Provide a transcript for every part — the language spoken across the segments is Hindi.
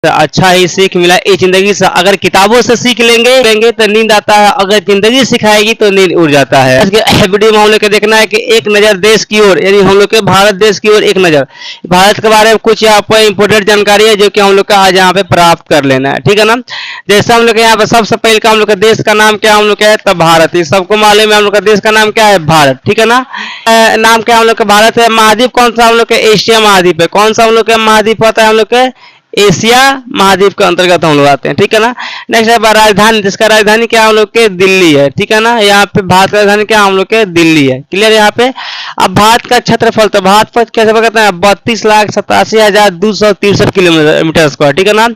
अच्छा ही सीख मिला इस जिंदगी से। अगर किताबों से सीख लेंगे तो नींद आता है, अगर जिंदगी सिखाएगी तो नींद उड़ जाता है। आज के वीडियो में हम लोग को देखना है कि एक नजर देश की ओर, यानी हम लोग के भारत देश की ओर एक नजर। भारत के बारे में कुछ यहाँ पर इंपोर्टेंट जानकारी है जो कि हम लोग का आज यहाँ पे प्राप्त कर लेना है, ठीक है ना। जैसे हम लोग यहाँ पे सबसे पहले का हम लोग का देश का नाम क्या हम लोग का है, तब भारत। ये सबको मालूम है हम लोग का देश का नाम क्या है, भारत, ठीक है ना। नाम क्या हम लोग का भारत है। महाद्वीप कौन सा हम लोग का, एशिया महाद्वीप है। कौन सा हम लोग का महाद्वीप होता है, हम लोग के एशिया महाद्वीप के अंतर्गत हम लोग आते हैं, ठीक है ना। नेक्स्ट है राजधानी, जिसका राजधानी क्या हम लोग के दिल्ली है, ठीक है ना। यहाँ पे भारत का राजधानी क्या हम लोग के दिल्ली है, क्लियर। यहाँ पे अब भारत का क्षेत्रफल, तो भारत पर कैसे कहते हैं, 32,87,263 किलोमीटर स्क्वायर, ठीक है ना।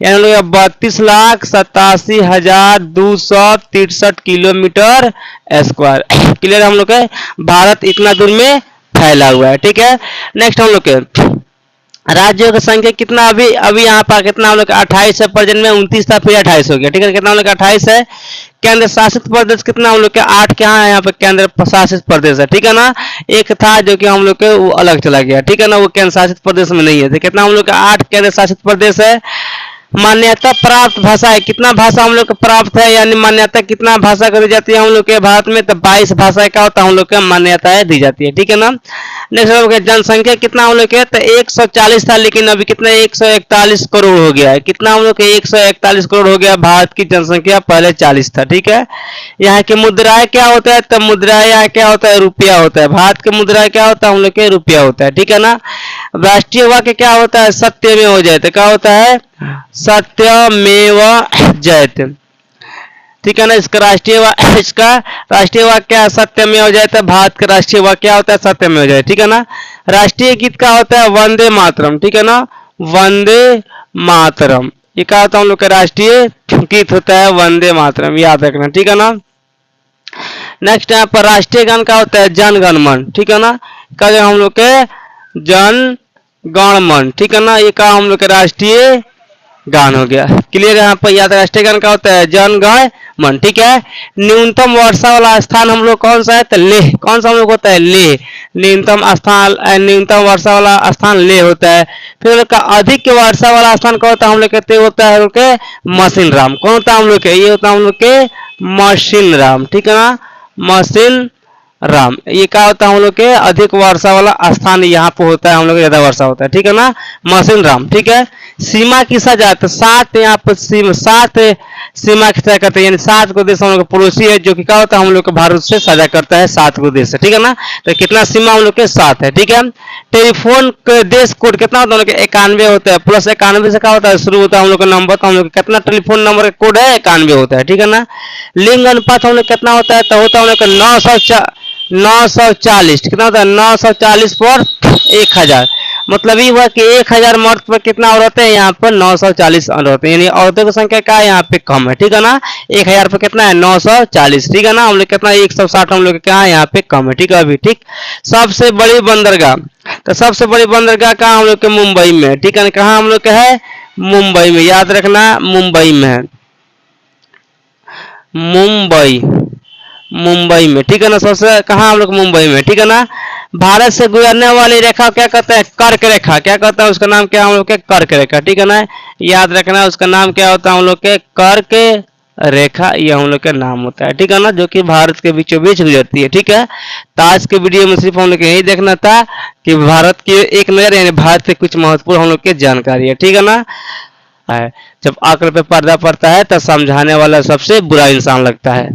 यानी लोग 32,87,263 किलोमीटर स्क्वायर, क्लियर। हम लोग के भारत इतना दूर में फैला हुआ है, ठीक है। नेक्स्ट हम लोग के राज्यों की संख्या कितना, अभी यहाँ पर कितना हम लोग 28 है, प्रेजेंट में 29 था, फिर 28 हो गया, ठीक है। कितना हम लोग 28 है। केंद्र शासित प्रदेश कितना हम लोग के 8 के यहाँ पे केंद्र शासित प्रदेश है, ठीक है ना। एक था जो कि हम लोग के वो अलग चला गया, ठीक है ना, वो केंद्र शासित प्रदेश में नहीं है। तो कितना हम लोग का 8 केंद्र शासित प्रदेश है। मान्यता प्राप्त भाषा है, कितना भाषा हम लोग को प्राप्त है, यानी मान्यता कितना भाषा को दी जाती है हम लोग के भारत में, तो 22 भाषा का होता है हम लोग को मान्यताएं दी जाती है, ठीक है ना। नेक्स्ट हम लोग जनसंख्या कितना हम लोग के, तो 140 था, लेकिन अभी कितना 141 करोड़ हो गया है। कितना हम लोग के 141 करोड़ हो गया। भारत की जनसंख्या पहले 40 था, ठीक है। यहाँ की मुद्राएं क्या होता है, तो मुद्राएं यहाँ क्या होता है, रुपया होता है। भारत की मुद्राएं क्या होता है, हम लोग के रुपया होता है, ठीक है ना। राष्ट्रीय वाक्य क्या होता है, सत्यमेव जयते, क्या होता है, सत्यमेव जयते, ठीक है ना। इसका राष्ट्रीय वाक्य है सत्यमेव जयते। भारत का राष्ट्रीय वाक्य क्या होता है, सत्यमेव जयते, ठीक है ना। राष्ट्रीय गीत क्या होता है, वंदे मातरम, ठीक है ना, वंदे मातरम। ये क्या होता है, हम लोग का राष्ट्रीय गीत होता है वंदे मातरम, याद रखना, ठीक है ना। नेक्स्ट यहाँ पर राष्ट्रीय गान क्या होता है, जन गण मन, ठीक है ना। क्या हम लोग के जन गण मन, ठीक है ना। ये का हम लोग के राष्ट्रीय गान हो गया, क्लियर। यहाँ पर याद, राष्ट्रीय गान का होता है जन गण मन, ठीक है। न्यूनतम वर्षा वाला स्थान हम लोग कौन सा है, तो लेह। कौन सा हम लोग होता है, लेह। न्यूनतम वर्षा वाला स्थान लेह होता है। फिर हम लोग का अधिक वर्षा वाला स्थान कौन होता है, हम लोग कहते होता है हम लोग के मशीन राम। कौन होता है हम लोग के, ये होता है हम लोग के मशीन राम, ठीक है ना, मशीन राम। ये क्या होता है हम लोग के अधिक वर्षा वाला स्थान यहाँ पे होता है, हम लोग ज्यादा वर्षा होता है, ठीक है ना, मशीन राम, ठीक है। सीमा की सजा, तो 7 यहाँ पर सात सीमा की सजा करते हैं, यानी 7 को देश हम लोग पड़ोसी है, जो कि क्या होता है हम लोग के भारत से सजा करता है 7 को देश, ठीक है ना। तो कितना सीमा हम लोग के 7 है, ठीक है। टेलीफोन के देश कोड कितना होता है, हम लोग 91 होता है, प्लस 91 से क्या होता है, शुरू होता है हम लोग का नंबर। तो हम लोग कितना टेलीफोन नंबर का कोड है, 91 होता है, ठीक है ना। लिंग अनुपात हम लोग कितना होता है, तो होता है हम लोग का 940, कितना होता है, 940 पर 1000। मतलब ये हुआ कि 1000 मर्द पर कितना औरतें हैं, यहाँ पर 940 औरतें, यानी औरतों की संख्या क्या है यहाँ पे कम है, ठीक है ना। 1000 पर कितना है, 940, ठीक है ना। हम लोग कितना 160 हम लोग क्या है यहाँ पे कम है, ठीक है। अभी ठीक। सबसे बड़ी बंदरगाह, तो सबसे बड़ी बंदरगाह कहाँ हम लोग के मुंबई में, ठीक है। कहाँ हम लोग के है, मुंबई में, याद रखना मुंबई में है, मुंबई में, ठीक है ना। सबसे कहाँ हम लोग मुंबई में, ठीक है ना। भारत से गुजरने वाली रेखा क्या कहते हैं, कर्क रेखा, क्या कहता है उसका नाम क्या हम लोग के, कर्क रेखा, ठीक है ना। याद रखना उसका नाम क्या होता है हम लोग के, कर्क रेखा, ये हम लोग का नाम होता है, ठीक है ना, जो कि भारत के बीचों बीच गुजरती है, ठीक है। तो आज के वीडियो में सिर्फ हम लोग यही देखना था कि भारत की एक नजर, यानी भारत से कुछ महत्वपूर्ण हम लोग की जानकारी है, ठीक है ना। जब आंकड़े पे पर्दा पड़ता है तो समझाने वाला सबसे बुरा इंसान लगता है।